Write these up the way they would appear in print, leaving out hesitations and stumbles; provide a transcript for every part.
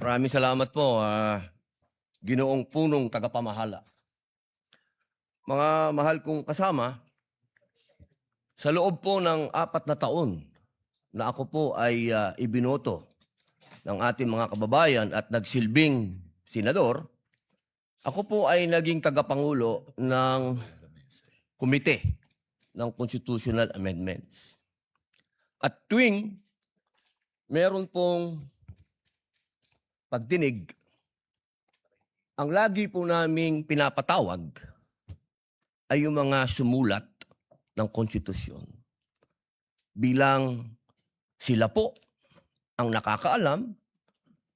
Maraming salamat po, Ginoong Punong Tagapamahala. Mga mahal kong kasama, sa loob po ng 4 na taon na ako po ay ibinoto ng ating mga kababayan at nagsilbing senador, ako po ay naging tagapangulo ng komite ng Constitutional Amendments. At tuwing meron pong pagdinig, ang lagi po naming pinapatawag ay yung mga sumulat ng konstitusyon. Bilang sila po ang nakakaalam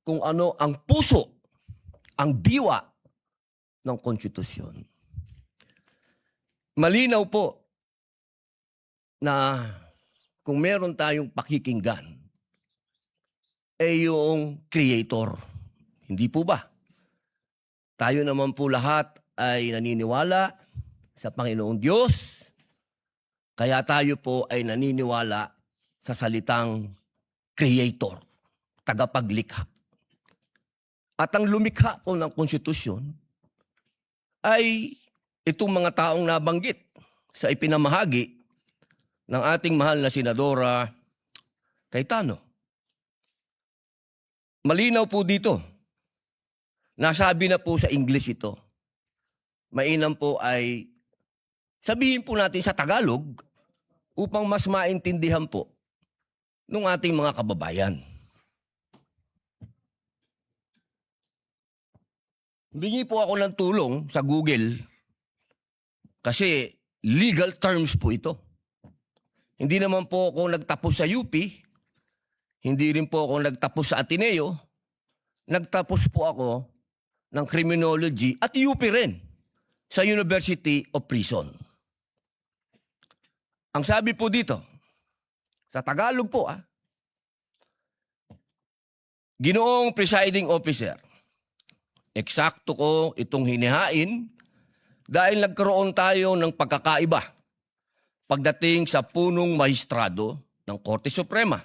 kung ano ang puso, ang diwa ng konstitusyon. Malinaw po na kung meron tayong pakikinggan, ay yung creator. Hindi po ba? Tayo naman po lahat ay naniniwala sa Panginoong Diyos, kaya tayo po ay naniniwala sa salitang creator, tagapaglikha. At ang lumikha po ng konstitusyon ay itong mga taong nabanggit sa ipinamahagi ng ating mahal na Senadora Cayetano. Malinaw po dito. Nasabi na po sa English ito. Mainam po ay sabihin po natin sa Tagalog upang mas maintindihan po ng ating mga kababayan. Humingi po ako ng tulong sa Google kasi legal terms po ito. Hindi naman po ako nagtapos sa UP, hindi rin po ako nagtapos sa Ateneo, nagtapos po ako ng criminology at UP rin sa University of Prison. Ang sabi po dito, sa Tagalog po Ginoong Presiding Officer, eksakto ko itong hinihain dahil nagkaroon tayo ng pagkakaiba pagdating sa punong mahistrado ng Korte Suprema.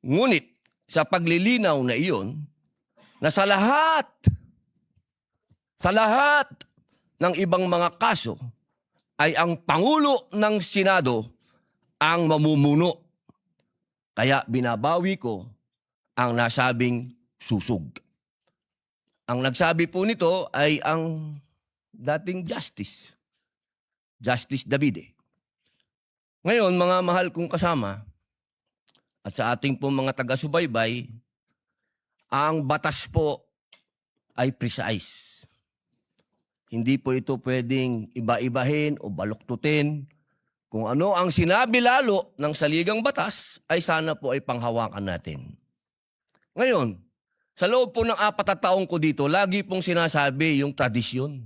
Ngunit sa paglilinaw na iyon, na sa lahat ng ibang mga kaso ay ang Pangulo ng Senado ang mamumuno. Kaya binabawi ko ang nasabing susug. Ang nagsabi po nito ay ang dating Justice Davide. Ngayon, mga mahal kong kasama, at sa ating po mga taga-subaybay, ang batas po ay precise. Hindi po ito pwedeng iba-ibahin o baluktutin. Kung ano ang sinabi lalo ng saligang batas, ay sana po ay panghawakan natin. Ngayon, sa loob po ng 4 na taong ko dito, lagi pong sinasabi yung tradisyon.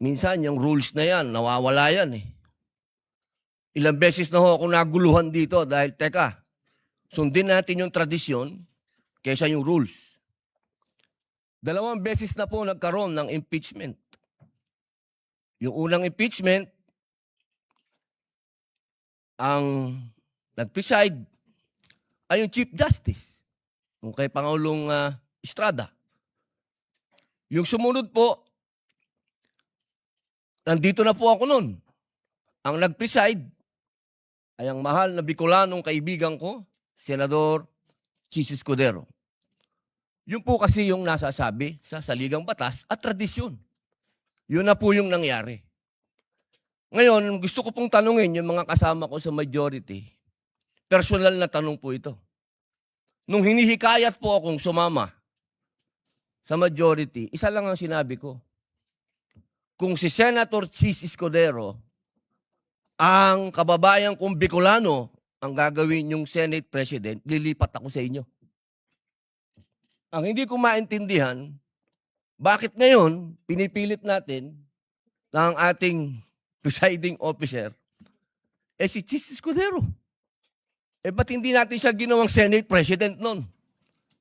Minsan, yung rules na yan, nawawala yan Ilang beses na ho ako naguluhan dito dahil, teka, sundin natin yung tradisyon kaysa yung rules. 2 beses na po nagkaroon ng impeachment. Yung unang impeachment, ang nag-preside ay yung Chief Justice, yung kay Pangulong Estrada. Yung sumunod po, nandito na po ako nun. Ang nag-preside ay ang mahal na Bicolanong kaibigan ko, Senador Chis Escudero. Yun po kasi yung nasasabi sa saligang batas at tradisyon. Yun na po yung nangyari. Ngayon, gusto ko pong tanungin yung mga kasama ko sa majority. Personal na tanong po ito. Nung hinihikayat po akong sumama sa majority, isa lang ang sinabi ko. Kung si Senator Chis Escudero, ang kababayan kong Bicolano, ang gagawin yung Senate President, lilipat ako sa inyo. Ang hindi ko maintindihan, bakit ngayon pinipilit natin ng ating presiding officer, si Chis Escudero. Ba't hindi natin siya ginawang Senate President nun?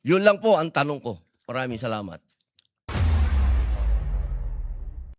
Yun lang po ang tanong ko. Maraming salamat.